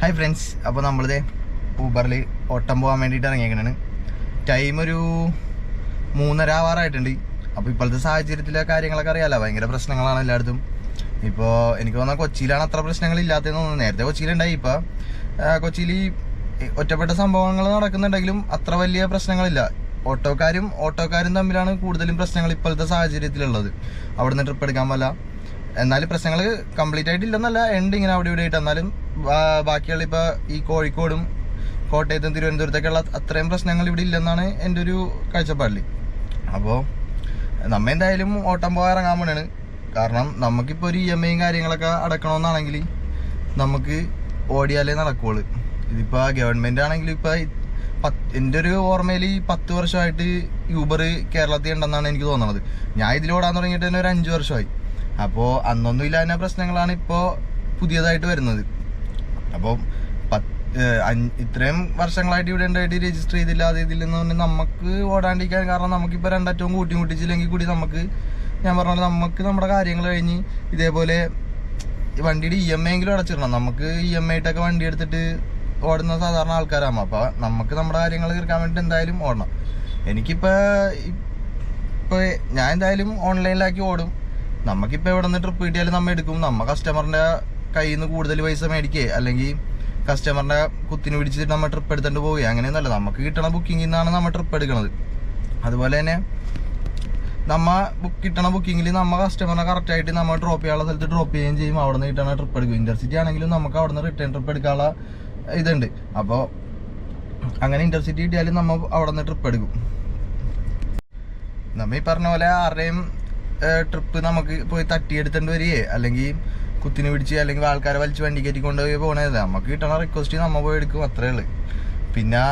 Hi friends, അപ്പോൾ നമ്മളിത് ഊബറിൽ ഓട്ടം പോകാൻ വേണ്ടിയിട്ട് ഇറങ്ങിയേക്കണാണ്. ടൈം ഒരു 3:30 ആവാറായിട്ടുണ്ട്. അപ്പോൾ ഇപ്പോഴത്തെ സാഹചര്യത്തിലെ കാര്യങ്ങളൊക്കെ അറിയാമല്ലോ, ഭയങ്കര പ്രശ്നങ്ങളാണ് എല്ലായിടത്തും. ഇപ്പോൾ എനിക്ക് തോന്നുന്നത് കൊച്ചിയിലാണ് അത്ര പ്രശ്നങ്ങളില്ലാത്തതെന്ന് തോന്നുന്നു. നേരത്തെ കൊച്ചിയിലുണ്ടായി, ഇപ്പോൾ കൊച്ചിയിൽ ഒറ്റപ്പെട്ട സംഭവങ്ങൾ നടക്കുന്നുണ്ടെങ്കിലും അത്ര വലിയ പ്രശ്നങ്ങളില്ല. ഓട്ടോക്കാരും തമ്മിലാണ് കൂടുതലും പ്രശ്നങ്ങൾ ഇപ്പോഴത്തെ സാഹചര്യത്തിലുള്ളത്. അവിടുന്ന് ട്രിപ്പ് എടുക്കാൻ പറ്റില്ല. എന്നാലും പ്രശ്നങ്ങൾ കംപ്ലീറ്റ് ആയിട്ടില്ലെന്നല്ല, ഉണ്ട് ഇങ്ങനെ അവിടെ ഇവിടെ ആയിട്ട്. എന്നാലും ബാക്കിയുള്ള ഇപ്പോൾ ഈ കോഴിക്കോടും കോട്ടയത്തും തിരുവനന്തപുരത്തൊക്കെയുള്ള അത്രയും പ്രശ്നങ്ങൾ ഇവിടെ ഇല്ലെന്നാണ് എൻ്റെ ഒരു കാഴ്ചപ്പാടിൽ. അപ്പോൾ നമ്മ എന്തായാലും ഓട്ടം പോകാൻ ഇറങ്ങാൻ വേണ്ടിയാണ്. കാരണം നമുക്കിപ്പോൾ ഒരു EMI കാര്യങ്ങളൊക്കെ അടക്കണമെന്നാണെങ്കിൽ നമുക്ക് ഓടിയാലേ നടക്കുകയുള്ളൂ. ഇതിപ്പോൾ ഗവൺമെൻറ് ആണെങ്കിലും ഇപ്പോൾ എൻ്റെ ഒരു ഓർമ്മയിൽ 10 വർഷമായിട്ട് യൂബർ കേരളത്തിൽ ഉണ്ടെന്നാണ് എനിക്ക് തോന്നുന്നത്. ഞാൻ ഇതിലോടാൻ തുടങ്ങിയിട്ട് തന്നെ ഒരു 5 വർഷമായി. അപ്പോൾ അന്നൊന്നും ഇല്ലാത്ത പ്രശ്നങ്ങളാണ് ഇപ്പോൾ പുതിയതായിട്ട് വരുന്നത്. അപ്പോൾ ഇത്രയും വർഷങ്ങളായിട്ട് ഇവിടെ ഉണ്ടായിട്ട് രജിസ്റ്റർ ചെയ്തില്ലാതെ ഇതില്ലെന്ന് പറഞ്ഞാൽ നമുക്ക് ഓടാണ്ടിരിക്കാൻ കാരണം നമുക്കിപ്പോൾ രണ്ടറ്റവും കൂട്ടിച്ചില്ലെങ്കിൽ കൂടി നമുക്ക്, ഞാൻ പറഞ്ഞാൽ നമുക്ക് നമ്മുടെ കാര്യങ്ങൾ കഴിഞ്ഞ് ഇതേപോലെ വണ്ടിയുടെ EMI എങ്കിലും അടച്ചിടണം. നമുക്ക് EMI ആയിട്ടൊക്കെ വണ്ടി എടുത്തിട്ട് ഓടുന്ന സാധാരണ ആൾക്കാരാകുമ്പോൾ അപ്പോൾ നമുക്ക് നമ്മുടെ കാര്യങ്ങൾ തീർക്കാൻ വേണ്ടിയിട്ട് എന്തായാലും ഓടണം. എനിക്കിപ്പോൾ ഞാൻ എന്തായാലും ഓൺലൈനിലാക്കി ഓടും. നമുക്കിപ്പോൾ എവിടെ നിന്ന് ട്രിപ്പ് കിട്ടിയാലും നമ്മൾ എടുക്കും. കസ്റ്റമറിൻ്റെ കയ്യിൽ നിന്ന് കൂടുതൽ പൈസ മേടിക്കുക അല്ലെങ്കിൽ കസ്റ്റമറിൻ്റെ കുത്തിന് പിടിച്ചിട്ട് നമ്മൾ ട്രിപ്പ് എടുത്തിട്ട് പോവുക അങ്ങനെയൊന്നുമല്ല. നമുക്ക് കിട്ടണ ബുക്കിങ്ങിൽ നിന്നാണ് നമ്മൾ ട്രിപ്പ് എടുക്കുന്നത്. അതുപോലെ തന്നെ കിട്ടണ ബുക്കിങ്ങിൽ കസ്റ്റമറിനെ കറക്റ്റായിട്ട് നമ്മൾ ഡ്രോപ്പ് ചെയ്യാനുള്ള സ്ഥലത്ത് ഡ്രോപ്പ് ചെയ്യുകയും ചെയ്യും. അവിടെ നിന്ന് കിട്ടണ ട്രിപ്പ് എടുക്കും. ഇൻ്റർസിറ്റി ആണെങ്കിലും നമുക്ക് അവിടെ നിന്ന് റിട്ടേൺ ട്രിപ്പ് എടുക്കാനുള്ള ഇതുണ്ട്. അപ്പോൾ അങ്ങനെ ഇൻ്റർസിറ്റി കിട്ടിയാലും നമ്മൾ അവിടെ നിന്ന് ട്രിപ്പ് എടുക്കും. നമ്മൾ ഈ പറഞ്ഞ പോലെ ആരുടെയും ട്രിപ്പ് നമുക്ക് പോയി തട്ടിയെടുത്തേണ്ടി വരികയെ അല്ലെങ്കിൽ കുത്തിന് പിടിച്ച് അല്ലെങ്കിൽ ആൾക്കാരെ വലിച്ച് വണ്ടി കയറ്റി കൊണ്ടുപോയി പോകണത് നമുക്ക് കിട്ടണ റിക്വസ്റ്റ് നമ്മൾ പോയി എടുക്കും, അത്രേ ഉള്ളൂ. പിന്നെ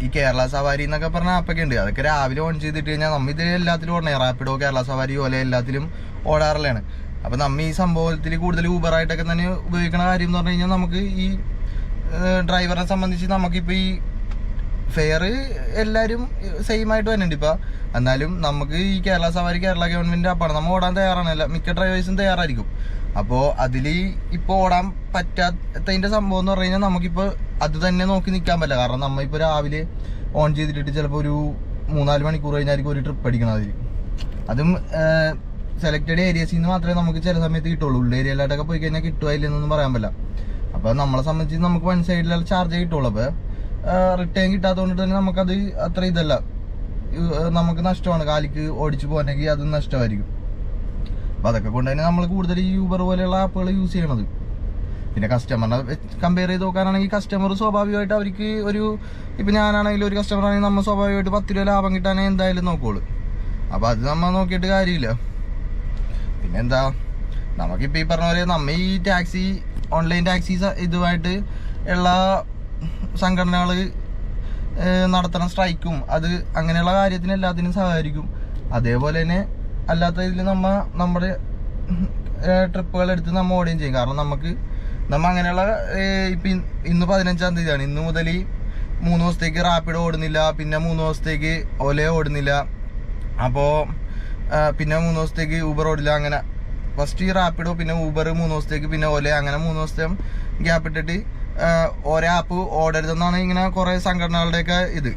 ഈ കേരള സവാരി എന്നൊക്കെ പറഞ്ഞ ആപ്പൊക്കെ ഉണ്ട്. അതൊക്കെ രാവിലെ ഓൺ ചെയ്തിട്ട് കഴിഞ്ഞാൽ നമ്മൾ ഇത് എല്ലാത്തിലും ഓടണേ. റാപ്പിഡോ, കേരള സവാരി പോലെ എല്ലാത്തിലും ഓടാറുള്ളതാണ്. അപ്പം നമ്മൾ ഈ സംഭവത്തിൽ കൂടുതൽ ഊബറായിട്ടൊക്കെ തന്നെ ഉപയോഗിക്കുന്ന കാര്യം എന്ന് പറഞ്ഞു കഴിഞ്ഞാൽ നമുക്ക് ഈ ഡ്രൈവറിനെ സംബന്ധിച്ച് നമുക്കിപ്പോൾ ഈ ഫെയർ എല്ലാവരും സെയിം ആയിട്ട് വരുന്നുണ്ട് ഇപ്പോൾ. എന്നാലും നമുക്ക് ഈ കേരള സവാരി കേരള ഗവൺമെൻറ് ആപ്പാണ്. നമ്മൾ ഓടാൻ തയ്യാറാണ്, മിക്ക ഡ്രൈവേഴ്സും തയ്യാറായിരിക്കും. അപ്പോൾ അതിൽ ഇപ്പോൾ ഓടാൻ പറ്റാത്തതിൻ്റെ സംഭവം എന്ന് പറഞ്ഞു കഴിഞ്ഞാൽ നമുക്കിപ്പോൾ അത് തന്നെ നോക്കി നിൽക്കാൻ പറ്റില്ല. കാരണം നമ്മളിപ്പോൾ രാവിലെ ഓൺ ചെയ്തിട്ട് ചിലപ്പോൾ ഒരു 3-4 മണിക്കൂർ കഴിഞ്ഞായിരിക്കും ഒരു ട്രിപ്പ് അടിക്കണം. അതും സെലക്റ്റഡ് ഏരിയസിൽ നിന്ന് മാത്രമേ നമുക്ക് ചില സമയത്ത് കിട്ടുള്ളൂ. ഉള്ള ഏരിയയിലായിട്ടൊക്കെ പോയി കഴിഞ്ഞാൽ കിട്ടുക ഇല്ലെന്നൊന്നും പറയാൻ പറ്റില്ല. അപ്പോൾ നമ്മളെ സംബന്ധിച്ച് നമുക്ക് വൺ സൈഡിലുള്ള ചാർജേ കിട്ടുള്ളൂ. അപ്പോൾ റിട്ടേൺ കിട്ടാത്തതുകൊണ്ട് തന്നെ നമുക്കത് അത്ര ഇതല്ല, നമുക്ക് നഷ്ടമാണ്. കാലിക്ക് ഓടിച്ചു പോകാനെങ്കിൽ അത് നഷ്ടമായിരിക്കും. അപ്പോൾ അതൊക്കെ കൊണ്ട് തന്നെ നമ്മൾ കൂടുതൽ ഈ യൂബർ പോലെയുള്ള ആപ്പുകൾ യൂസ് ചെയ്യണത്. പിന്നെ കസ്റ്റമറിനെ കമ്പയർ ചെയ്ത് നോക്കാനാണെങ്കിൽ കസ്റ്റമർ സ്വാഭാവികമായിട്ട് അവർക്ക് ഇപ്പം ഞാനാണെങ്കിലും ഒരു കസ്റ്റമർ ആണെങ്കിൽ നമ്മൾ സ്വാഭാവികമായിട്ട് 10 രൂപ ലാഭം കിട്ടാനേ എന്തായാലും നോക്കുള്ളൂ. അപ്പോൾ അത് നമ്മൾ നോക്കിയിട്ട് കാര്യമില്ല. പിന്നെന്താ, നമുക്കിപ്പോൾ ഈ പറഞ്ഞ പോലെ നമ്മൾ ഈ ഓൺലൈൻ ടാക്സി ഇതുമായിട്ട് ഉള്ള സംഘടനകൾ നടത്തണ സ്ട്രൈക്കും അത് അങ്ങനെയുള്ള കാര്യത്തിന് എല്ലാത്തിനും സഹകരിക്കും. അതേപോലെ തന്നെ അല്ലാത്ത ഇതിൽ നമ്മുടെ ട്രിപ്പുകൾ എടുത്ത് നമ്മൾ ഓടുകയും ചെയ്യും. കാരണം നമ്മൾ അങ്ങനെയുള്ള ഇപ്പം ഇന്ന് 15-ാം തീയതിയാണ്. ഇന്ന് മുതൽ 3 ദിവസത്തേക്ക് റാപ്പിഡോ ഓടുന്നില്ല, പിന്നെ 3 ദിവസത്തേക്ക് ഓല ഓടുന്നില്ല, അപ്പോൾ പിന്നെ 3 ദിവസത്തേക്ക് ഊബർ ഓടില്ല. അങ്ങനെ ഫസ്റ്റ് ഈ റാപ്പിഡോ, പിന്നെ ഊബർ 3 ദിവസത്തേക്ക്, പിന്നെ ഓല, അങ്ങനെ 3 ദിവസത്തെ ഗ്യാപ്പ് ഇട്ടിട്ട് ഓരോ ആപ്പ് ഓടരുതെന്നാണ് ഇങ്ങനെ കുറേ സംഘടനകളുടെയൊക്കെ ഇത്.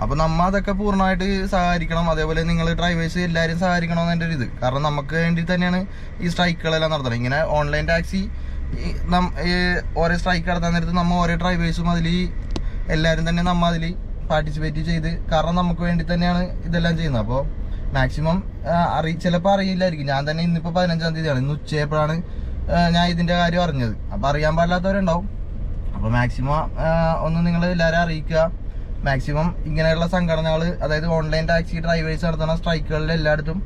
അപ്പോൾ നമ്മൾ അതൊക്കെ പൂർണ്ണമായിട്ട് സഹകരിക്കണം. അതേപോലെ നിങ്ങൾ ഡ്രൈവേഴ്സ് എല്ലാവരും സഹകരിക്കണമെന്ന് എൻ്റെ ഒരു ഇത്. കാരണം നമുക്ക് വേണ്ടി തന്നെയാണ് ഈ സ്ട്രൈക്കുകളെല്ലാം നടത്തണം. ഇങ്ങനെ ഓൺലൈൻ ടാക്സി ഓരോ സ്ട്രൈക്ക് നടത്താൻ നേരത്ത് നമ്മൾ ഓരോ ഡ്രൈവേഴ്സും എല്ലാവരും തന്നെ നമ്മൾ അതിൽ പാർട്ടിസിപ്പേറ്റ് ചെയ്ത്, കാരണം നമുക്ക് വേണ്ടി തന്നെയാണ് ഇതെല്ലാം ചെയ്യുന്നത്. അപ്പോൾ മാക്സിമം ചിലപ്പോൾ അറിയില്ലായിരിക്കും. ഞാൻ തന്നെ ഇന്നിപ്പോൾ 15-ാം തീയതിയാണ്, ഇന്ന് ഉച്ചയപ്പോഴാണ് ഞാൻ ഇതിൻ്റെ കാര്യം അറിഞ്ഞത്. അപ്പോൾ അറിയാൻ പാടില്ലാത്തവരുണ്ടാവും. അപ്പോൾ മാക്സിമം ഒന്ന് നിങ്ങൾ എല്ലാവരും അറിയിക്കുക. മാക്സിമം ഇങ്ങനെയുള്ള സംഘടനകൾ, അതായത് ഓൺലൈൻ ടാക്സി ഡ്രൈവേഴ്സ് നടത്തുന്ന സ്ട്രൈക്കുകളിൽ എല്ലായിടത്തും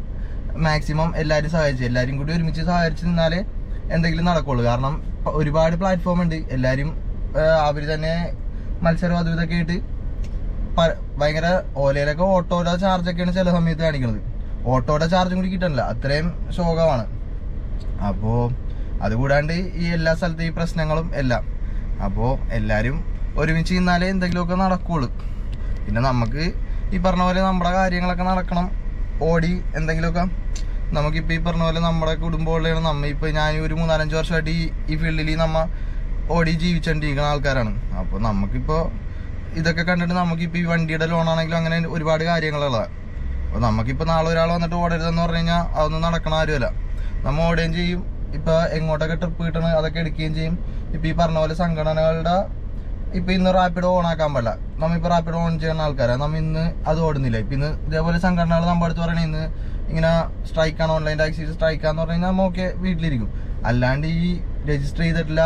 മാക്സിമം എല്ലാവരും എല്ലാവരും കൂടി ഒരുമിച്ച് സഹകരിച്ച് നിന്നാലേ എന്തെങ്കിലും നടക്കുള്ളൂ. കാരണം ഒരുപാട് പ്ലാറ്റ്ഫോം ഉണ്ട്. എല്ലാവരും അവർ തന്നെ മത്സരം അതും ഇതൊക്കെ ആയിട്ട് ഭയങ്കര ഓലയിലൊക്കെ ഓട്ടോയുടെ ചാർജൊക്കെയാണ് ചില സമയത്ത് കാണിക്കുന്നത്. ഓട്ടോയുടെ ചാർജും കൂടി കിട്ടണില്ല, അത്രയും ശോകമാണ്. അപ്പോൾ അതുകൂടാണ്ട് ഈ എല്ലാ സ്ഥലത്തും ഈ പ്രശ്നങ്ങളും എല്ലാം. അപ്പോൾ എല്ലാവരും ഒരുമിച്ച് നിന്നാലേ എന്തെങ്കിലുമൊക്കെ നടക്കുകയുള്ളൂ. പിന്നെ നമുക്ക് ഈ പറഞ്ഞ പോലെ നമ്മുടെ കാര്യങ്ങളൊക്കെ നടക്കണം. ഓടി എന്തെങ്കിലുമൊക്കെ നമുക്കിപ്പോൾ ഈ പറഞ്ഞ പോലെ നമ്മുടെ കുടുംബമുള്ളതാണ്. ഇപ്പോൾ ഞാൻ ഒരു 3-4 വർഷമായിട്ട് ഈ ഫീൽഡിൽ ഓടി ജീവിച്ചോണ്ടിരിക്കുന്ന ആൾക്കാരാണ്. അപ്പോൾ നമുക്കിപ്പോൾ ഇതൊക്കെ കണ്ടിട്ട് നമുക്കിപ്പോൾ ഈ വണ്ടിയുടെ ലോണാണെങ്കിലും അങ്ങനെ ഒരുപാട് കാര്യങ്ങളുള്ളതാണ്. അപ്പോൾ നമുക്കിപ്പോൾ നാളെ ഒരാൾ വന്നിട്ട് ഓടരുതെന്ന് പറഞ്ഞു കഴിഞ്ഞാൽ അതൊന്നും നടക്കണ കാര്യമല്ല. നമ്മൾ ഓടുകയും ചെയ്യും, ഇപ്പോൾ എങ്ങോട്ടൊക്കെ ട്രിപ്പ് കിട്ടണം അതൊക്കെ എടുക്കുകയും ചെയ്യും. ഇപ്പോൾ ഈ പറഞ്ഞ പോലെ സംഘടനകളുടെ ഇപ്പോൾ ഇന്ന് റാപ്പിഡോ ഓൺ ആക്കാൻ പാടില്ല, നമ്മളിപ്പോൾ റാപ്പിഡോ ഓൺ ചെയ്യുന്ന ആൾക്കാരാണ്, നമ്മൾ ഇന്ന് അത് ഓടുന്നില്ല. ഇപ്പം ഇന്ന് ഇതേപോലെ സംഘടനകൾ നമ്മുടെ അടുത്ത് പറയണേ ഇന്ന് ഇങ്ങനെ സ്ട്രൈക്കാണ്, ഓൺലൈൻ ടാക്സി സ്ട്രൈക്കാന്ന് പറഞ്ഞു കഴിഞ്ഞാൽ നമ്മൾ ഓക്കെ വീട്ടിലിരിക്കും. അല്ലാണ്ട് ഈ രജിസ്റ്റർ ചെയ്തിട്ടില്ല,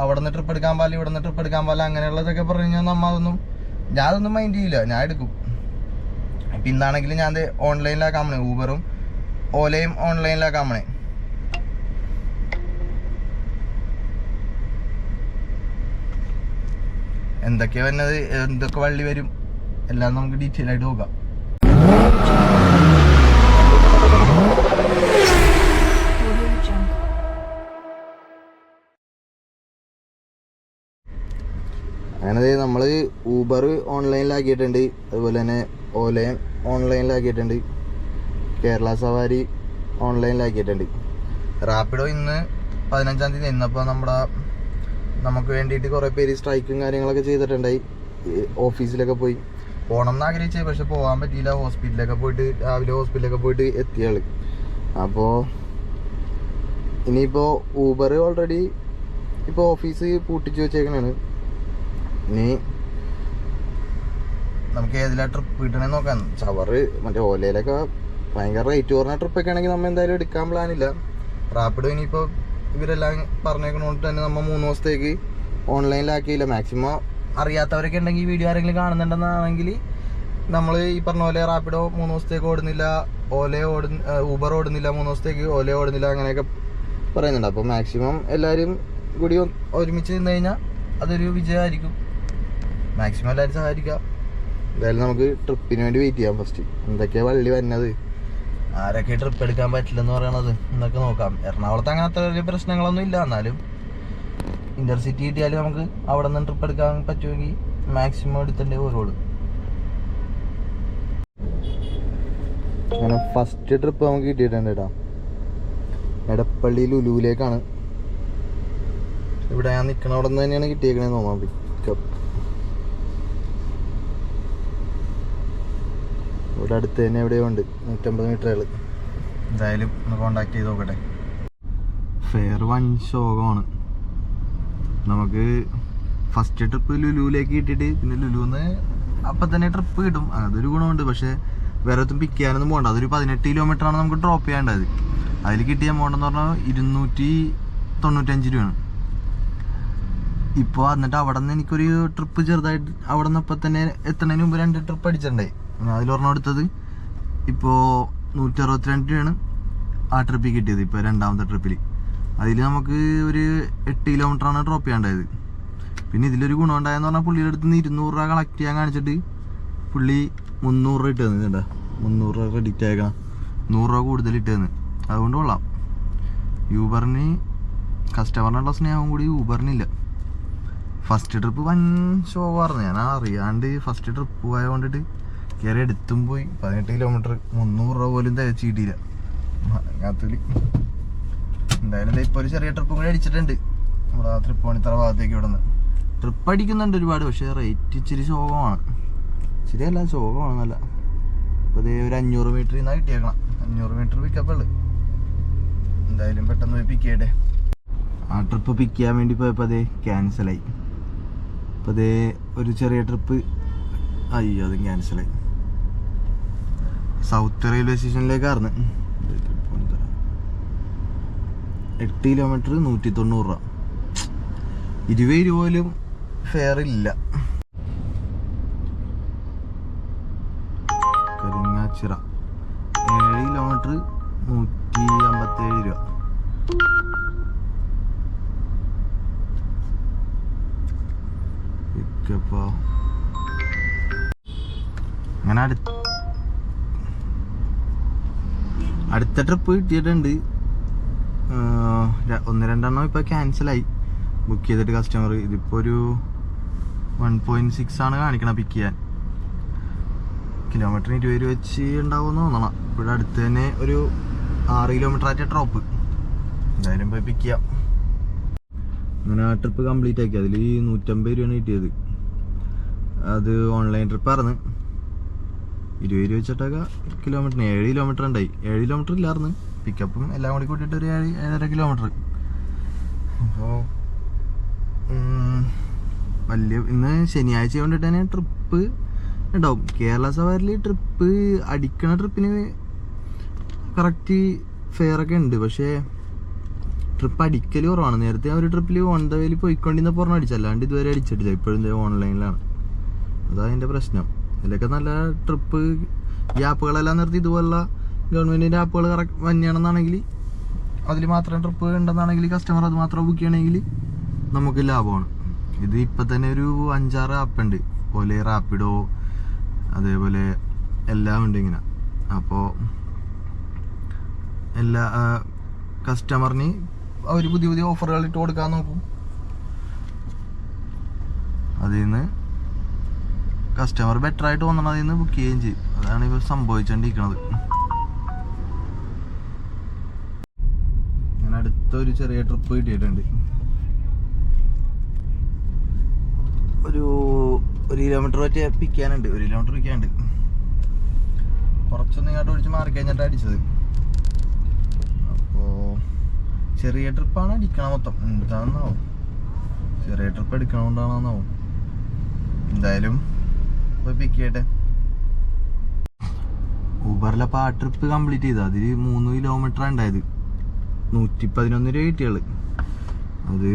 അവിടെ നിന്ന് ട്രിപ്പ് എടുക്കാൻ പാടില്ല, ഇവിടെ നിന്ന് ട്രിപ്പ് എടുക്കാൻ പാടില്ല, അങ്ങനെയുള്ളതൊക്കെ പറഞ്ഞു കഴിഞ്ഞാൽ നമ്മൾ ഞാനതൊന്നും മൈൻഡ് ചെയ്യില്ല, ഞാൻ എടുക്കും. ഇപ്പം ഇന്നാണെങ്കിൽ ഞാൻ ഓൺലൈനിലാക്കാൻ പോണേ, ഊബറും ഓലയും ഓൺലൈനിലാക്കാൻ പോണേ. എന്തൊക്കെയാ വരുന്നത്, എന്തൊക്കെ വള്ളി വരും, എല്ലാം നമുക്ക് ഡീറ്റെയിൽ ആയിട്ട് നോക്കാം. അങ്ങനെ നമ്മൾ ഊബർ ഓൺലൈനിലാക്കിയിട്ടുണ്ട്, അതുപോലെ തന്നെ ഓലയും ഓൺലൈനിലാക്കിയിട്ടുണ്ട്, കേരള സവാരി ഓൺലൈനിലാക്കിയിട്ടുണ്ട്. റാപ്പിഡോ ഇന്ന് 15-ാം തീയതി ഇന്നപ്പോൾ നമുക്ക് വേണ്ടിയിട്ട് കുറേ പേര് സ്ട്രൈക്കും കാര്യങ്ങളൊക്കെ ചെയ്തിട്ടുണ്ടായി. ഓഫീസിലൊക്കെ പോയി പോകണം എന്ന് ആഗ്രഹിച്ചത്, പക്ഷെ പോകാൻ പറ്റിയില്ല. രാവിലെ ഹോസ്പിറ്റലൊക്കെ പോയിട്ട് എത്തിയാൾ. അപ്പോൾ ഇനിയിപ്പോൾ ഊബർ ഓൾറെഡി ഇപ്പോൾ ഓഫീസ് പൂട്ടിച്ച് വെച്ചേക്കണാണ്. ഇനി നമുക്ക് ഏതിലാണ് ട്രിപ്പ് കിട്ടണമെന്ന് നോക്കാം. ചവറ് മറ്റേ ഓലയിലൊക്കെ ഭയങ്കര റേറ്റ് കുറഞ്ഞ ട്രിപ്പൊക്കെ ആണെങ്കിൽ നമ്മൾ എന്തായാലും എടുക്കാൻ പ്ലാനില്ല. റാപ്പിഡോ ഇനിയിപ്പോൾ ഇവരെല്ലാം പറഞ്ഞേക്കണോണ്ട് തന്നെ നമ്മൾ 3 ദിവസത്തേക്ക് ഓൺലൈനിലാക്കിയില്ല. മാക്സിമം അറിയാത്തവരൊക്കെ ഉണ്ടെങ്കിൽ ഈ വീഡിയോ ആരെങ്കിലും കാണുന്നുണ്ടെന്നാണെങ്കിൽ നമ്മൾ ഈ പറഞ്ഞ പോലെ റാപ്പിഡോ 3 ദിവസത്തേക്ക് ഓടുന്നില്ല, ഊബർ ഓടുന്നില്ല 3 ദിവസത്തേക്ക്, ഓല ഓടുന്നില്ല, അങ്ങനെയൊക്കെ പറയുന്നുണ്ട്. അപ്പോൾ മാക്സിമം എല്ലാവരും കൂടി ഒരുമിച്ച് നിന്ന് കഴിഞ്ഞാൽ അതൊരു വിജയമായിരിക്കും. മാക്സിമം എല്ലാവരും സഹായിക്കാം. എന്തായാലും നമുക്ക് ട്രിപ്പിന് വേണ്ടി വെയിറ്റ് ചെയ്യാം. ഫസ്റ്റ് എന്തൊക്കെയാണ് വള്ളി വരുന്നത്, ആരൊക്കെ ട്രിപ്പ് എടുക്കാൻ പറ്റില്ലെന്ന് പറയണത് എന്നൊക്കെ നോക്കാം. എറണാകുളത്ത് അങ്ങനത്തെ വലിയ പ്രശ്നങ്ങളൊന്നും ഇല്ല, എന്നാലും ഇന്റർസിറ്റി കിട്ടിയാലും നമുക്ക് അവിടെ നിന്ന് ട്രിപ്പ് എടുക്കാൻ പറ്റുമെങ്കിൽ മാക്സിമം എടുത്തിൻ്റെ ഓരോട്. അങ്ങനെ ഫസ്റ്റ് ട്രിപ്പ് നമുക്ക് കിട്ടിയിട്ടുണ്ട് കേട്ടോ, എടപ്പള്ളി ലുലുവിലേക്കാണ്. ഇവിടെ ഞാൻ നിൽക്കണ അവിടെ നിന്ന് തന്നെയാണ് കിട്ടിയേക്കണേന്ന് തോന്നാം പിക്കപ്പ്. ഇവിടെ അടുത്ത് തന്നെ എവിടെയോ ഉണ്ട്, 150 മീറ്ററുകൾ. എന്തായാലും ഒന്ന് കോണ്ടാക്ട് ചെയ്ത് നോക്കട്ടെ. ഫെയർ വൻ ശോകമാണ്. നമുക്ക് ഫസ്റ്റ് ട്രിപ്പ് ലുലുവിലേക്ക് കിട്ടിയിട്ട് പിന്നെ ലുലുന്ന് അപ്പം തന്നെ ട്രിപ്പ് കിട്ടും, അതൊരു ഗുണമുണ്ട്. പക്ഷേ വേറെ ഒത്തും പിക്ക് ചെയ്യാനൊന്നും പോകണ്ട. അതൊരു 18 കിലോമീറ്ററാണ് നമുക്ക് ഡ്രോപ്പ് ചെയ്യേണ്ടത്. അതിൽ കിട്ടിയ എമൗണ്ട് എന്ന് പറഞ്ഞാൽ 295 രൂപയാണ്. ഇപ്പോൾ എന്നിട്ട് അവിടെ നിന്ന് എനിക്കൊരു ട്രിപ്പ് ചെറുതായിട്ട് അവിടെ നിന്ന് ഇപ്പം തന്നെ എത്തുന്നതിന് മുമ്പ് 2 ട്രിപ്പ് അടിച്ചിട്ടുണ്ടായി. അതിലൊരെണ്ണം എടുത്തത് ഇപ്പോൾ 162 രൂപയാണ് ആ ട്രിപ്പിൽ കിട്ടിയത്. ഇപ്പോൾ രണ്ടാമത്തെ ട്രിപ്പിൽ അതിൽ നമുക്ക് ഒരു 8 കിലോമീറ്ററാണ് ഡ്രോപ്പ് ചെയ്യേണ്ടത്. പിന്നെ ഇതിലൊരു ഗുണം ഉണ്ടായെന്ന് പറഞ്ഞാൽ പുള്ളിയുടെ അടുത്ത് നിന്ന് 200 രൂപ കളക്ട് ചെയ്യാൻ കാണിച്ചിട്ട് പുള്ളി 300 രൂപ ഇട്ട് തന്നിട്ടുണ്ടോ, 300 രൂപ ക്രെഡിറ്റ് ആയേക്കണം, 100 രൂപ കൂടുതൽ ഇട്ട് തന്ന്. അതുകൊണ്ട് കൊള്ളാം. യൂബറിന് കസ്റ്റമറിനുള്ള സ്നേഹം കൂടി യൂബറിനില്ല. ഫസ്റ്റ് ട്രിപ്പ് വൻ ഷോവായിരുന്നു. ഞാൻ അറിയാണ്ട് ഫസ്റ്റ് ട്രിപ്പ് പോയ കൊണ്ടിട്ട് കയറി എടുത്തും പോയി. 18 കിലോമീറ്റർ 300 രൂപ പോലും തികച്ച് കിട്ടിയില്ല അതില്. എന്തായാലും ഇപ്പോൾ ഒരു ചെറിയ ട്രിപ്പും കൂടി അടിച്ചിട്ടുണ്ട് നമ്മുടെ ആ തൃപ്പൂണിത്തറ ഭാഗത്തേക്ക്. ഇവിടെ നിന്ന് ട്രിപ്പ് അടിക്കുന്നുണ്ട് ഒരുപാട്, പക്ഷേ റേറ്റ് ഇച്ചിരി ശോകമാണ്. ശരിയല്ല, ശോകമാണ് നല്ല. അപ്പോൾ അതേ ഒരു 500 മീറ്ററിൽ നിന്നാണ് കിട്ടിയേക്കണം. 500 മീറ്റർ പിക്കപ്പുള്ളു. എന്തായാലും പെട്ടെന്ന് പോയി പിക്ക് ചെയ്യട്ടെ. ആ ട്രിപ്പ് പിക്ക് ചെയ്യാൻ വേണ്ടി പോയപ്പോൾ അതേ ക്യാൻസലായി. അപ്പോൾ അതേ ഒരു ചെറിയ ട്രിപ്പ് അയ്യോ അതും ക്യാൻസലായി. സൗത്ത് റെയിൽവേ സ്റ്റേഷനിലേക്കായിരുന്നു. 8 കിലോമീറ്റർ 190 രൂപ. 20 രൂപ പോലും ഫെയർ ഇല്ല. കരിങ്ങാച്ചിറ 7 കിലോമീറ്റർ 157 രൂപ. അങ്ങനെ അടുത്ത ട്രിപ്പ് കിട്ടിയിട്ടുണ്ട്. 1-2 ഇപ്പോൾ ക്യാൻസലായി ബുക്ക് ചെയ്തിട്ട് കസ്റ്റമർ. ഇതിപ്പോൾ ഒരു 1.6 ആണ് കാണിക്കണം പിക്ക് ചെയ്യാൻ. കിലോമീറ്ററിന് 20 രൂപ വെച്ച് ഉണ്ടാവുമെന്ന് തോന്നണം. ഇവിടെ അടുത്ത് തന്നെ ഒരു 6 കിലോമീറ്റർ ആയിട്ട് ഡ്രോപ്പ്. എന്തായാലും പോയി പിക്ക് ചെയ്യാം. അങ്ങനെ ആ ട്രിപ്പ് കംപ്ലീറ്റ് ആക്കി. അതിൽ 150 രൂപയാണ് കിട്ടിയത്. അത് ഓൺലൈൻ ട്രിപ്പായിരുന്നു. 20 രൂപ വെച്ചിട്ടൊക്കെ കിലോമീറ്ററിന് 7 കിലോമീറ്റർ ഉണ്ടായി. 7 കിലോമീറ്റർ ഇല്ലായിരുന്നു, പിക്കപ്പും എല്ലാം കൂടി കൂട്ടിയിട്ട് ഒരു 7.5 കിലോമീറ്റർ. അപ്പോൾ വലിയ ഇന്ന് ശനിയാഴ്ച കൊണ്ടിട്ട് തന്നെ ട്രിപ്പ് ഉണ്ടാവും. കേരള സവാരിയിൽ ട്രിപ്പ് അടിക്കണ ട്രിപ്പിന് കറക്റ്റ് ഫെയർ ഒക്കെ ഉണ്ട്, പക്ഷേ ട്രിപ്പ് അടിക്കൽ കുറവാണ്. നേരത്തെ ആ ഒരു ട്രിപ്പിൽ ഓൺ ദ വേയിൽ പോയിക്കൊണ്ടിരുന്ന പറഞ്ഞ അടിച്ചല്ലാണ്ട് ഇതുവരെ അടിച്ചിട്ടില്ല. ഇപ്പോഴും ഓൺലൈനിലാണ്. അതാണ് അതിൻ്റെ പ്രശ്നം. ഇതിലൊക്കെ നല്ല ട്രിപ്പ് ഈ ആപ്പുകളെല്ലാം നിർത്തി ഇതുപോലുള്ള ഗവൺമെൻറ്റിൻ്റെ ആപ്പുകൾ കറക്റ്റ് തന്നെയാണെന്നാണെങ്കിൽ അതിൽ മാത്രം ട്രിപ്പ് ഉണ്ടെന്നാണെങ്കിൽ കസ്റ്റമർ അത് മാത്രം ബുക്ക് ചെയ്യണമെങ്കിൽ നമുക്ക് ലാഭമാണ്. ഇത് ഇപ്പം തന്നെ ഒരു 5-6 ആപ്പ് ഉണ്ട്. പോലെ റാപ്പിഡോ അതേപോലെ എല്ലാം ഉണ്ട് ഇങ്ങനെ. അപ്പോൾ എല്ലാ കസ്റ്റമറിന് അവർ പുതിയ പുതിയ ഓഫറുകൾ ഇട്ട് കൊടുക്കാൻ നോക്കും. അതിൽ നിന്ന് കസ്റ്റമർ ബെറ്റർ ആയിട്ട് തോന്നണം, അതിൽ നിന്ന് ബുക്ക് ചെയ്യുകയും ചെയ്യും. അതാണ് ഇപ്പോൾ സംഭവിച്ചുകൊണ്ടിരിക്കുന്നത്. ഞാൻ അടുത്തൊരു ചെറിയ ട്രിപ്പ് കിട്ടിയിട്ടുണ്ട്. ഒരു 1 കിലോമീറ്റർ പറ്റി പിക്കാനുണ്ട്. 1 കിലോമീറ്റർ പിക്കാനുണ്ട്. കുറച്ചൊന്നും ഇങ്ങോട്ട് ഒഴിച്ച് മാറി കഴിഞ്ഞിട്ട് അടിച്ചത്. അപ്പോൾ ചെറിയ ട്രിപ്പാണ് അടിക്കണം മൊത്തം. എന്താണെന്നാവും, ചെറിയ ട്രിപ്പ് എടുക്കണോണ്ടാണെന്നാവും. എന്തായാലും പോയി പിക്ക് ചെയ്യട്ടെ. ഊബറിലപ്പോൾ ആ ട്രിപ്പ് കംപ്ലീറ്റ് ചെയ്തത്. അതിൽ 3 കിലോമീറ്റർ ഉണ്ടായത്. 111 രൂപ കിട്ടിയുള്ളു. അത്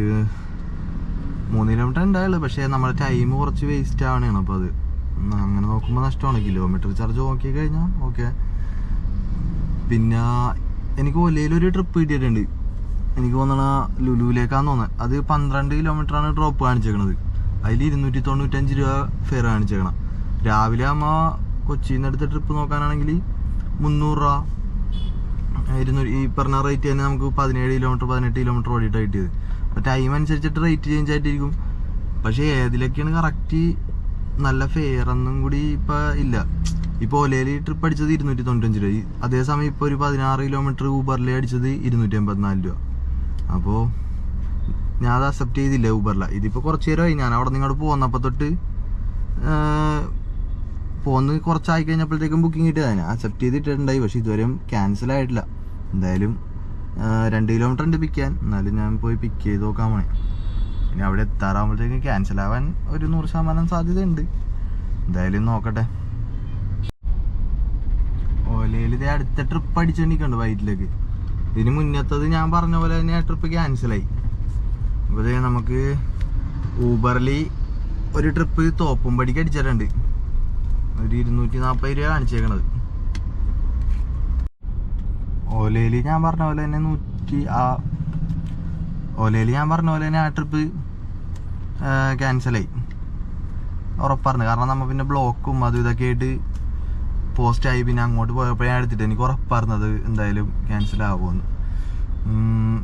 3 കിലോമീറ്റർ ഉണ്ടായുള്ളൂ, പക്ഷേ നമ്മുടെ ടൈം കുറച്ച് വേസ്റ്റ് ആവണേണ്. അപ്പോൾ അത് അങ്ങനെ നോക്കുമ്പോൾ നഷ്ടമാണ്. കിലോമീറ്റർ ചാർജ് നോക്കി കഴിഞ്ഞാൽ ഓക്കെ. പിന്നെ എനിക്ക് ഒലയിലൊരു ട്രിപ്പ് കിട്ടിയിട്ടുണ്ട്. എനിക്ക് തോന്നണ ലുലുവിലേക്കാന്ന് തോന്നുന്നത്. അത് 12 കിലോമീറ്ററാണ് ഡ്രോപ്പ് കാണിച്ചേക്കണത്. അതിൽ 295 രൂപ ഫെയർ കാണിച്ചേക്കണം. രാവിലെ ആകുമ്പോൾ കൊച്ചിയിൽ നിന്ന് എടുത്ത ട്രിപ്പ് നോക്കാനാണെങ്കിൽ 300 രൂപ 200. ഈ പറഞ്ഞ റേറ്റ് തന്നെ നമുക്ക് 17 കിലോമീറ്റർ 18 കിലോമീറ്റർ ഓടിയിട്ടാണ് കിട്ടിയത്. അപ്പോൾ ടൈം അനുസരിച്ചിട്ട് റേറ്റ് ചേഞ്ച് ആയിട്ടിരിക്കും. പക്ഷേ ഏതിലൊക്കെയാണ് കറക്റ്റ് നല്ല ഫെയർ ഒന്നും കൂടി ഇപ്പോൾ ഇല്ല. ഇപ്പോൾ ഒലയിൽ ട്രിപ്പ് അടിച്ചത് 295 രൂപ. അതേസമയം ഇപ്പോൾ ഒരു 16 കിലോമീറ്റർ ഊബറിൽ അടിച്ചത് 284 രൂപ. അപ്പോൾ ഞാൻ അത് അക്സെപ്റ്റ് ചെയ്തില്ല ഊബറില. ഇതിപ്പോൾ കുറച്ച് നേരമായി ഞാൻ അവിടെ നിങ്ങോട്ട് പോന്നപ്പോൾ തൊട്ട് പോന്ന് കുറച്ചായി കഴിഞ്ഞപ്പോഴത്തേക്കും ബുക്കിംഗ് കിട്ടിയതാണ്. അക്സെപ്റ്റ് ചെയ്തിട്ടുണ്ടായി, പക്ഷെ ഇതുവരെയും ക്യാൻസൽ ആയിട്ടില്ല. എന്തായാലും 2 കിലോമീറ്റർ ഉണ്ട് പിക്കാൻ. എന്നാലും ഞാൻ പോയി പിക്ക് ചെയ്ത് നോക്കാൻ പോണേ. ഇനി അവിടെ എത്താറാകുമ്പോഴത്തേക്കും ക്യാൻസൽ ആവാൻ ഒരു 100% സാധ്യതയുണ്ട്. എന്തായാലും നോക്കട്ടെ. ഓലയിൽ ഇതേ അടുത്ത ട്രിപ്പ് അടിച്ചോണ്ടിരിക്കുന്നുണ്ട് വൈറ്റിലേക്ക്. ഇതിന് മുന്നത്തത് ഞാൻ പറഞ്ഞ പോലെ തന്നെ ആ ട്രിപ്പ് ക്യാൻസലായി. അപ്പോൾ നമുക്ക് ഊബറിൽ ഒരു ട്രിപ്പ് തോപ്പുംപടിക്ക് അടിച്ചിട്ടുണ്ട്. ഒരു 240 രൂപ കാണിച്ചേക്കണത്. ഓലയിൽ ഞാൻ പറഞ്ഞ പോലെ തന്നെ ആ ട്രിപ്പ് ക്യാൻസലായി ഉറപ്പായിരുന്നു. കാരണം നമ്മൾ പിന്നെ ബ്ലോക്കും അതും ഇതൊക്കെ ആയിട്ട് പോസ്റ്റായി. പിന്നെ അങ്ങോട്ട് പോയപ്പോഴേ എടുത്തിട്ട് എനിക്ക് ഉറപ്പായിരുന്നത് എന്തായാലും ക്യാൻസൽ ആവുമെന്ന്.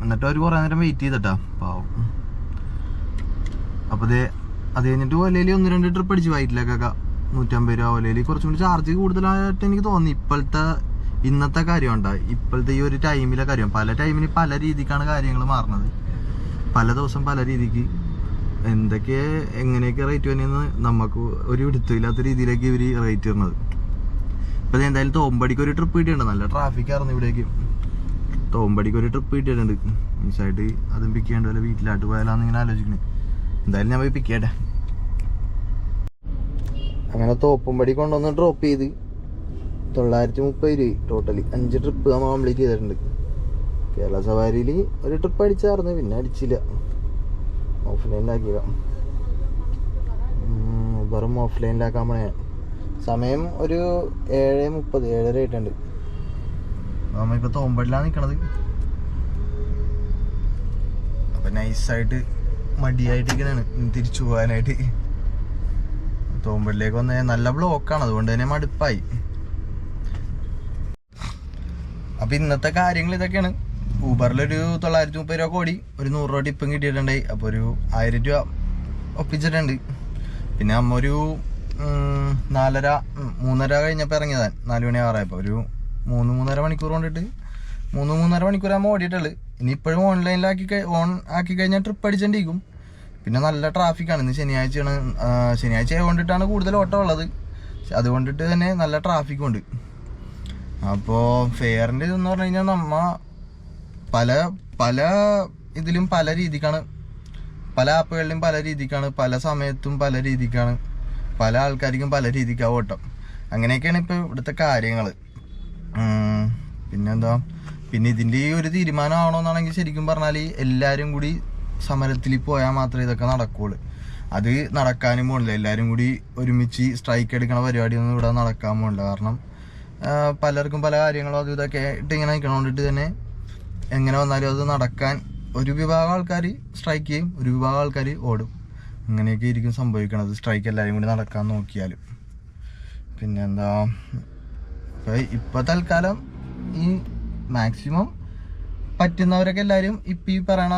എന്നിട്ട് അവർ കുറേ നേരം വെയിറ്റ് ചെയ്തിട്ടാ പാവം. അപ്പോൾ അത് കഴിഞ്ഞിട്ട് ഒലയിൽ 1-2 ട്രിപ്പ് അടിച്ച് വൈറ്റിലേക്കൊക്കെ 150 രൂപ. ഒലയിൽ കുറച്ചും കൂടി ചാർജ് കൂടുതലായിട്ട് എനിക്ക് തോന്നി. ഇന്നത്തെ കാര്യം ഉണ്ടായി, ഇപ്പോഴത്തെ ഈ ഒരു ടൈമിലെ കാര്യം. പല ടൈമിന് പല രീതിക്കാണ് കാര്യങ്ങൾ മാറുന്നത്. പല ദിവസം പല രീതിക്ക് എന്തൊക്കെ എങ്ങനെയൊക്കെ റേറ്റ് വരുന്നതെന്ന് നമുക്ക് ഒരു പിടുത്തമില്ലാത്ത രീതിയിലേക്ക് ഇവർ റേറ്റ് വരുന്നത്. ഇപ്പം എന്തായാലും തോമ്പടിക്ക് ഒരു ട്രിപ്പ് കിട്ടിയിട്ടുണ്ട്. നല്ല ട്രാഫിക് ആയിരുന്നു ഇവിടേക്ക്. തോമ്പടിക്ക് ഒരു ട്രിപ്പ് കിട്ടിയിട്ടുണ്ട്. മിസ്സായിട്ട് അതും പിക്ക് ചെയ്യേണ്ട പോലെ വീട്ടിലായിട്ട് പോയാലാന്ന് ഇങ്ങനെ ആലോചിക്കണേ. എന്തായാലും ഞാൻ പോയി പിക്ക് ചെയ്യട്ടെ. അങ്ങനെ തോപ്പുംപടി കൊണ്ടുവന്ന് ഡ്രോപ്പ് ചെയ്ത് 930 രൂപ ടോട്ടലി. 5 ട്രിപ്പ് നമ്മൾ കംപ്ലീറ്റ് ചെയ്തിട്ടുണ്ട്. കേരള സവാരിയിൽ ഒരു ട്രിപ്പ് അടിച്ചായിരുന്നു, പിന്നെ അടിച്ചില്ല. ഓഫ്ലൈനിലാക്കിയ വെറും ഓഫ്ലൈനിലാക്കാൻ പോണേ. സമയം ഒരു 7:30 7:30 ആയിട്ടുണ്ട്. നമ്മളിപ്പോൾ തോമ്പടിലാണ് നിൽക്കണത്. അപ്പം നൈസായിട്ട് മടിയായിട്ടിരിക്കണാണ് തിരിച്ചു പോകാനായിട്ട്. തോമ്പടിലേക്ക് വന്ന നല്ല ബ്ലോക്കാണ്, അതുകൊണ്ട് തന്നെ മടുപ്പായി. അപ്പം ഇന്നത്തെ കാര്യങ്ങൾ ഇതൊക്കെയാണ്. ഊബറിലൊരു 930 രൂപ കൂടി ഒരു 100 രൂപ ടിപ്പും കിട്ടിയിട്ടുണ്ടായി. അപ്പോൾ ഒരു 1000 രൂപ ഒപ്പിച്ചിട്ടുണ്ട്. പിന്നെ അമ്മ ഒരു 3:30 കഴിഞ്ഞപ്പോൾ ഇറങ്ങിയതാണ്. 4 മണി ആറായപ്പോൾ ഒരു 3-3.5 മണിക്കൂർ കൊണ്ടിട്ട് 3-3.5 മണിക്കൂർ അമ്മ ഓടിയിട്ടുള്ളു. ഇനി ഇപ്പോഴും ഓൺ ആക്കി കഴിഞ്ഞാൽ ട്രിപ്പ് അടിച്ചോണ്ടിരിക്കും. പിന്നെ നല്ല ട്രാഫിക്കാണ്. ഇന്ന് ശനിയാഴ്ചയാണ്. ശനിയാഴ്ച ആയതുകൊണ്ടിട്ടാണ് കൂടുതൽ ഓട്ടം ഉള്ളത്. അതുകൊണ്ടിട്ട് തന്നെ നല്ല ട്രാഫിക്കും ഉണ്ട്. അപ്പോൾ ഫെയറിൻ്റെ ഇതെന്ന് പറഞ്ഞു കഴിഞ്ഞാൽ നമ്മ പല ഇതിലും പല രീതിക്കാണ്, പല ആപ്പുകളിലും പല രീതിക്കാണ്, പല സമയത്തും പല രീതിക്കാണ്, പല ആൾക്കാർക്കും പല രീതിക്കാണ് ഓട്ടം. അങ്ങനെയൊക്കെയാണ് ഇപ്പോൾ ഇവിടുത്തെ കാര്യങ്ങൾ. പിന്നെന്താ, പിന്നെ ഇതിൻ്റെ ഈ ഒരു തീരുമാനമാണോന്നാണെങ്കിൽ ശരിക്കും പറഞ്ഞാൽ എല്ലാവരും കൂടി സമരത്തിൽ പോയാൽ മാത്രമേ ഇതൊക്കെ നടക്കുകയുള്ളൂ. അത് നടക്കാനും പോകണില്ല. എല്ലാവരും കൂടി ഒരുമിച്ച് സ്ട്രൈക്ക് എടുക്കണ പരിപാടിയൊന്നും ഇവിടെ നടക്കാൻ പോകണില്ല. കാരണം പലർക്കും പല കാര്യങ്ങളും അത് ഇതൊക്കെ ഇട്ട് ഇങ്ങനെ നിൽക്കണോണ്ടിട്ട് തന്നെ എങ്ങനെ വന്നാലും അത് നടക്കാൻ ഒരു വിഭാഗം ആൾക്കാർ സ്ട്രൈക്ക് ചെയ്യും, ഒരു വിഭാഗം ആൾക്കാർ ഓടും. അങ്ങനെയൊക്കെ ആയിരിക്കും സംഭവിക്കണത് സ്ട്രൈക്ക് എല്ലാവരും കൂടി നടക്കാൻ നോക്കിയാലും. പിന്നെന്താ, ഇപ്പോൾ തൽക്കാലം ഈ മാക്സിമം പറ്റുന്നവരൊക്കെ എല്ലാവരും ഇപ്പം ഈ പറയണ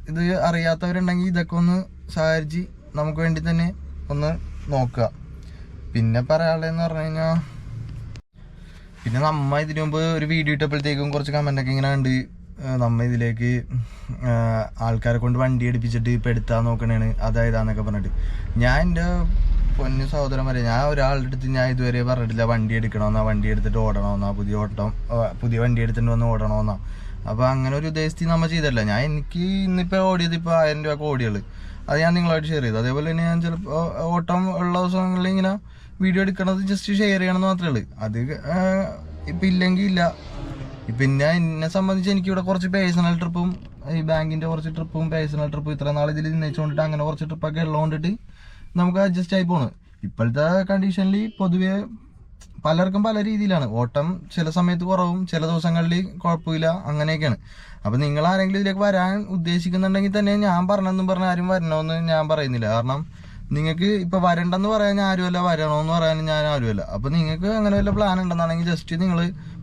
ഇത് അറിയാത്തവരുണ്ടെങ്കിൽ ഇതൊക്കെ ഒന്ന് സഹകരിച്ച് നമുക്ക് വേണ്ടി തന്നെ ഒന്ന് നോക്കുക. പിന്നെ പറയാനുള്ളതെന്ന് പറഞ്ഞു കഴിഞ്ഞാൽ, പിന്നെ നമ്മ ഇതിനു മുമ്പ് ഒരു വീഡിയോ ഇട്ടപ്പോഴത്തേക്കും കുറച്ച് കമൻ്റൊക്കെ ഇങ്ങനെ ഉണ്ട്, നമ്മ ഇതിലേക്ക് ആൾക്കാരെ കൊണ്ട് വണ്ടി എടുപ്പിച്ചിട്ട് ഇപ്പം എടുത്താൽ നോക്കണേണ് അതായതാന്നൊക്കെ പറഞ്ഞിട്ട്. ഞാൻ എൻ്റെ പൊന്നു സഹോദരൻ പറയാം, ഞാൻ ഒരാളുടെ അടുത്ത് ഞാൻ ഇതുവരെ പറഞ്ഞിട്ടില്ല വണ്ടി എടുക്കണമെന്നാ, വണ്ടി എടുത്തിട്ട് ഓടണമെന്നാ, പുതിയ വണ്ടി എടുത്തിട്ട് വന്ന് ഓടണമെന്നാ. അപ്പോൾ അങ്ങനെ ഒരു ഉദ്ദേശത്തിൽ നമ്മൾ ചെയ്തല്ല. എനിക്ക് ഇന്നിപ്പോൾ ഓടിയത് ഇപ്പോൾ 1000 രൂപ ഓടിയുള്ളൂ. അത് ഞാൻ നിങ്ങളായിട്ട് ഷെയർ ചെയ്തു. അതേപോലെ തന്നെ ഞാൻ ചിലപ്പോൾ ഓട്ടം ഉള്ള ദിവസങ്ങളിൽ ഇങ്ങനെ വീഡിയോ എടുക്കണത് ജസ്റ്റ് ഷെയർ ചെയ്യണമെന്ന് മാത്രമേ ഉള്ളൂ. അത് ഇപ്പം ഇല്ലെങ്കിൽ ഇല്ല. പിന്നെ എന്നെ സംബന്ധിച്ച് എനിക്കിവിടെ കുറച്ച് പേഴ്സണൽ ട്രിപ്പും ഈ ബാങ്കിൻ്റെ കുറച്ച് ട്രിപ്പും പേഴ്സണൽ ട്രിപ്പും ഇത്ര നാൾ ഇതിൽ നിന്നയിച്ചുകൊണ്ടിട്ട് അങ്ങനെ കുറച്ച് ട്രിപ്പൊക്കെ ഉള്ളതുകൊണ്ടിട്ട് നമുക്ക് അഡ്ജസ്റ്റ് ആയി പോണ്. ഇപ്പോഴത്തെ കണ്ടീഷനിൽ പൊതുവേ പലർക്കും പല രീതിയിലാണ് ഓട്ടം. ചില സമയത്ത് കുറവും, ചില ദിവസങ്ങളിൽ കുഴപ്പമില്ല, അങ്ങനെയൊക്കെയാണ്. അപ്പോൾ നിങ്ങൾ ആരെങ്കിലും ഇതിലേക്ക് വരാൻ ഉദ്ദേശിക്കുന്നുണ്ടെങ്കിൽ തന്നെ ഞാൻ പറഞ്ഞെന്നും പറഞ്ഞ ആരും വരണമെന്ന് ഞാൻ പറയുന്നില്ല. കാരണം നിങ്ങൾക്ക് ഇപ്പോൾ വരണ്ടെന്ന് പറയാൻ ഞാൻ ആരുമല്ല, വരണമെന്ന് പറയാൻ ഞാൻ ആരുമല്ല. അപ്പോൾ നിങ്ങൾക്ക് അങ്ങനെ വല്ല പ്ലാൻ ഉണ്ടെന്നാണെങ്കിൽ ജസ്റ്റ് നിങ്ങൾ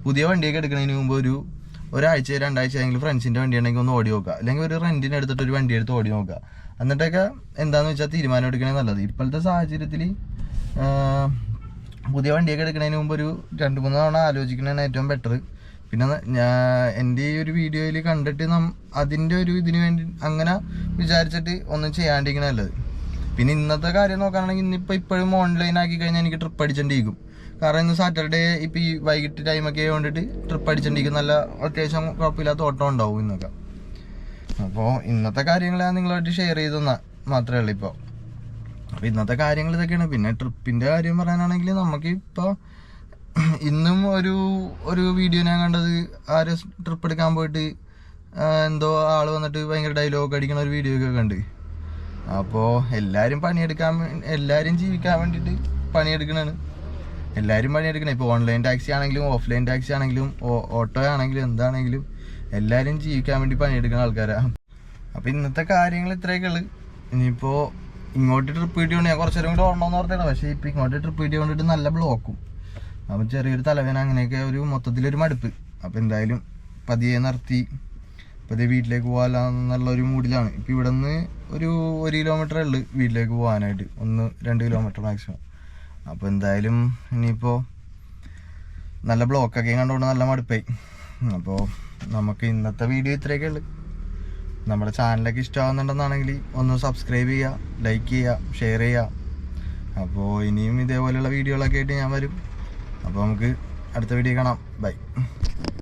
പുതിയ വണ്ടിയൊക്കെ എടുക്കുന്നതിന് മുമ്പ് ഒരാഴ്ച 2 ആഴ്ച ആയെങ്കിലും ഫ്രണ്ട്സിൻ്റെ വണ്ടി ഉണ്ടെങ്കിൽ ഒന്ന് ഓടി നോക്കുക, അല്ലെങ്കിൽ ഒരു റെൻറ്റിന് എടുത്തിട്ട് ഒരു വണ്ടി എടുത്ത് ഓടി നോക്കുക. എന്നിട്ടൊക്കെ എന്താണെന്ന് വെച്ചാൽ തീരുമാനം എടുക്കണേ നല്ലത്. ഇപ്പോഴത്തെ സാഹചര്യത്തിൽ പുതിയ വണ്ടിയൊക്കെ എടുക്കുന്നതിന് മുമ്പ് ഒരു 2-3 തവണ ആലോചിക്കുന്നതാണ് ഏറ്റവും ബെറ്റർ. പിന്നെ എൻ്റെ ഈ ഒരു വീഡിയോയിൽ കണ്ടിട്ട് അതിൻ്റെ ഒരു ഇതിന് വേണ്ടി അങ്ങനെ വിചാരിച്ചിട്ട് ഒന്നും ചെയ്യാണ്ടിരിക്കണ നല്ലത്. പിന്നെ ഇന്നത്തെ കാര്യം നോക്കുകയാണെങ്കിൽ ഇപ്പോഴും ഓൺലൈൻ ആക്കി കഴിഞ്ഞാൽ എനിക്ക് ട്രിപ്പ് അടിച്ചോണ്ടിരിക്കും. കാരണം ഇന്ന് സാറ്റർഡേ ഇപ്പോൾ ഈ വൈകിട്ട് ടൈമൊക്കെ കൊണ്ടിട്ട് ട്രിപ്പ് അടിച്ചോണ്ടിരിക്കും. നല്ല അത്യാവശ്യം കുഴപ്പമില്ലാത്ത ഓട്ടം ഉണ്ടാവും ഇന്നൊക്കെ. അപ്പോൾ ഇന്നത്തെ കാര്യങ്ങൾ ഞാൻ നിങ്ങളായിട്ട് ഷെയർ ചെയ്തെന്ന മാത്രമേ ഉള്ളൂ ഇപ്പോൾ. അപ്പോൾ ഇന്നത്തെ കാര്യങ്ങൾ ഇതൊക്കെയാണ്. പിന്നെ ട്രിപ്പിൻ്റെ കാര്യം പറയാനാണെങ്കിൽ നമുക്ക് ഇപ്പോൾ ഇന്നും ഒരു വീഡിയോ ഞാൻ കണ്ടത്, ആര് ട്രിപ്പ് എടുക്കാൻ പോയിട്ട് എന്തോ ആൾ വന്നിട്ട് ഭയങ്കര ഡയലോഗ് അടിക്കണ ഒരു വീഡിയോ ഒക്കെ കണ്ട്. അപ്പോൾ എല്ലാവരും ജീവിക്കാൻ വേണ്ടിയിട്ട് പണിയെടുക്കണതാണ്. എല്ലാവരും പണിയെടുക്കണം. ഇപ്പോൾ ഓൺലൈൻ ടാക്സി ആണെങ്കിലും ഓഫ്ലൈൻ ടാക്സി ആണെങ്കിലും ഓട്ടോ ആണെങ്കിലും എന്താണെങ്കിലും എല്ലാവരും ജീവിക്കാൻ വേണ്ടി പണിയെടുക്കുന്ന ആൾക്കാരാണ്. അപ്പോൾ ഇന്നത്തെ കാര്യങ്ങൾ ഇത്രയൊക്കെ ഉള്ളു. ഇനിയിപ്പോൾ ഇങ്ങോട്ട് ട്രിപ്പ് കിട്ടിയോണ്ട് ഞാൻ കുറച്ചേരം കൂടി ഓടണമെന്ന് ഓർത്താണ്. പക്ഷേ ഇപ്പോൾ ഇങ്ങോട്ട് ട്രിപ്പ് കിട്ടിയ കൊണ്ടിട്ട് നല്ല ബ്ലോക്കും, അപ്പോൾ ചെറിയൊരു തലവേന, അങ്ങനെയൊക്കെ ഒരു മൊത്തത്തിലൊരു മടുപ്പ്. അപ്പോൾ എന്തായാലും പതിയെ നിർത്തി പതിയെ വീട്ടിലേക്ക് പോകാമെന്നുള്ളൊരു മൂഡിലാണ്. ഇപ്പോൾ ഇവിടെ നിന്ന് ഒരു 1 കിലോമീറ്ററേ ഉള്ളു വീട്ടിലേക്ക് പോകാനായിട്ട്, 1-2 കിലോമീറ്റർ മാക്സിമം. അപ്പോൾ എന്തായാലും ഇനിയിപ്പോൾ നല്ല ബ്ലോക്കൊക്കെ കണ്ടുകൊണ്ട് നല്ല മടുപ്പായി. അപ്പോൾ നമുക്ക് ഇന്നത്തെ വീഡിയോ ഇത്രയൊക്കെ ഉള്ളു. നമ്മുടെ ചാനലൊക്കെ ഇഷ്ടമാകുന്നുണ്ടെന്നാണെങ്കിൽ ഒന്ന് സബ്സ്ക്രൈബ് ചെയ്യുക, ലൈക്ക് ചെയ്യുക, ഷെയർ ചെയ്യുക. അപ്പോൾ ഇനിയും ഇതേപോലെയുള്ള വീഡിയോകളൊക്കെ ആയിട്ട് ഞാൻ വരും. അപ്പോൾ നമുക്ക് അടുത്ത വീഡിയോ കാണാം. ബൈ.